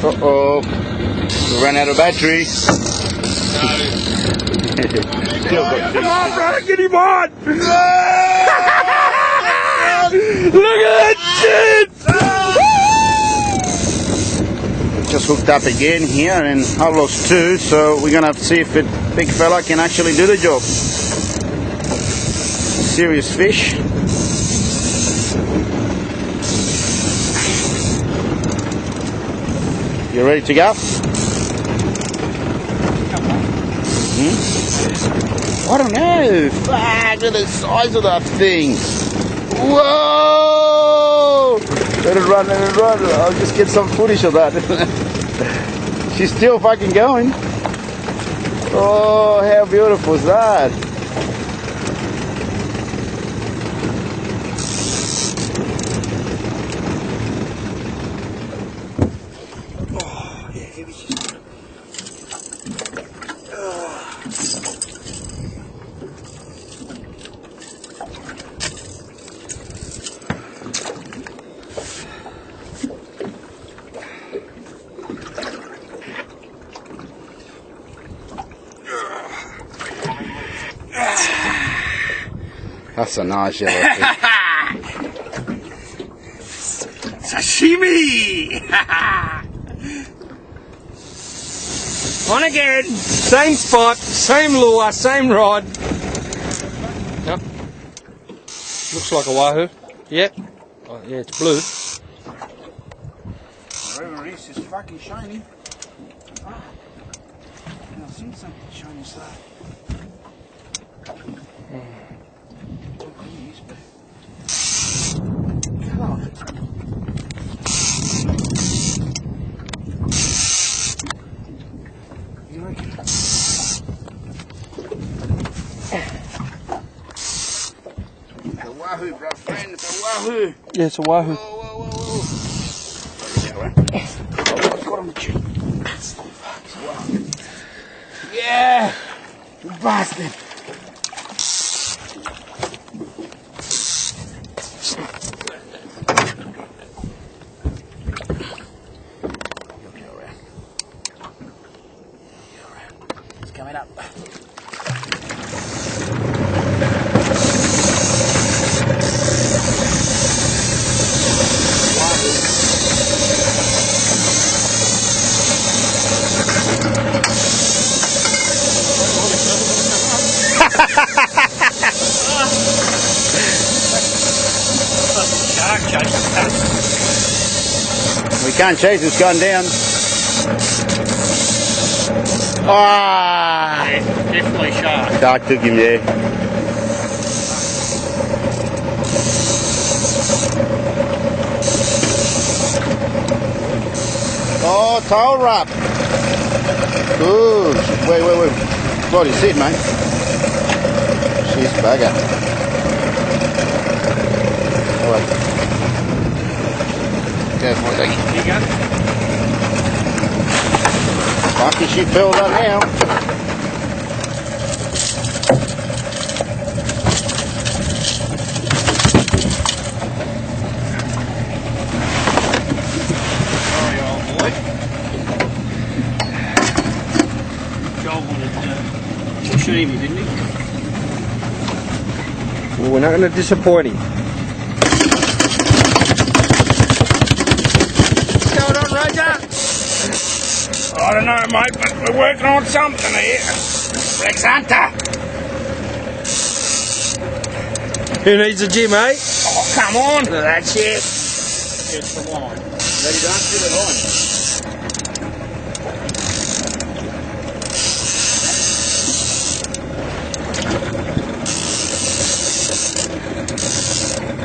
Uh-oh. We ran out of battery. Come on, brother, get him on! Look at that shit! Just hooked up again here and I've lost 2, so we're gonna have to see if the big fella can actually do the job. Serious fish. You ready to go? I don't know. Fuck, look at the size of that thing. Whoa! Let it run, let it run. I'll just get some footage of that. She's still fucking going. Oh, how beautiful is that? That's a nice yellow fish. Sashimi! On again! Same spot, same lure, same rod. Yep. Looks like a wahoo. Yep. Oh, yeah, it's blue. Wherever it is fucking shiny. Ah. I've seen something shiny as that. It's a wahoo, bro, friend. It's a wahoo. Yeah, it's a wahoo. Whoa, whoa, whoa, whoa. Got him, Jim. Yeah, you bastard. It's coming up. We can't chase, it's gone down. Ah! Definitely shark. Shark took him there. Oh, tail wrap. Good. Wait. What is it, mate? She's bugger. All right. Go for it, Here you go. Lucky she filled up now. Sorry, old boy. Joel wanted to shame you, didn't he? Well, we're not going to disappoint him. I don't know, mate, but we're working on something here. Rex Hunter. Who needs a gym, eh? Oh, come on. That's it. It's the line. Ready to answer the line.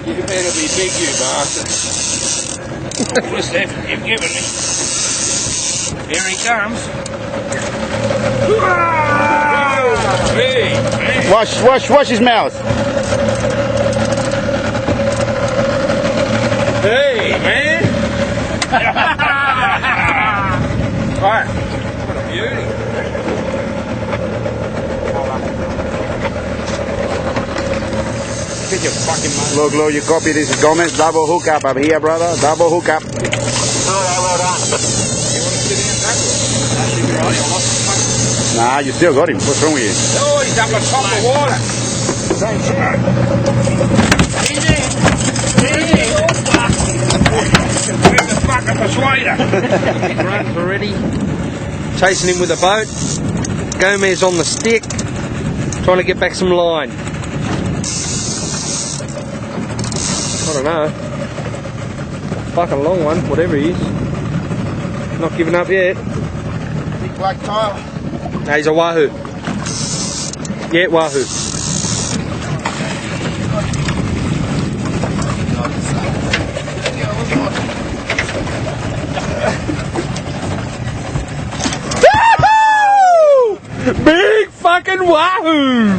You better be big, you bastard. All this effort you've given me. Here he comes. Hey, hey. Wash his mouth. Hey, man. Right. What a beauty. Get your fucking money. Look, you copy this Gomez double hookup up here, brother. Double hookup. Well done. You want to sit in and tackle it? That should be right. I lost the fucking... Nah, you still got him. What's wrong with you? Oh, he's up on top of the water. Easy. Where's the fucking persuader? He's runs already. Chasing him with a boat. Gomez on the stick. Trying to get back some line. I don't know. Fucking long one, whatever he is. Not giving up yet. Big black tile. No, he's a wahoo. Yeah, wahoo. Big fucking wahoo!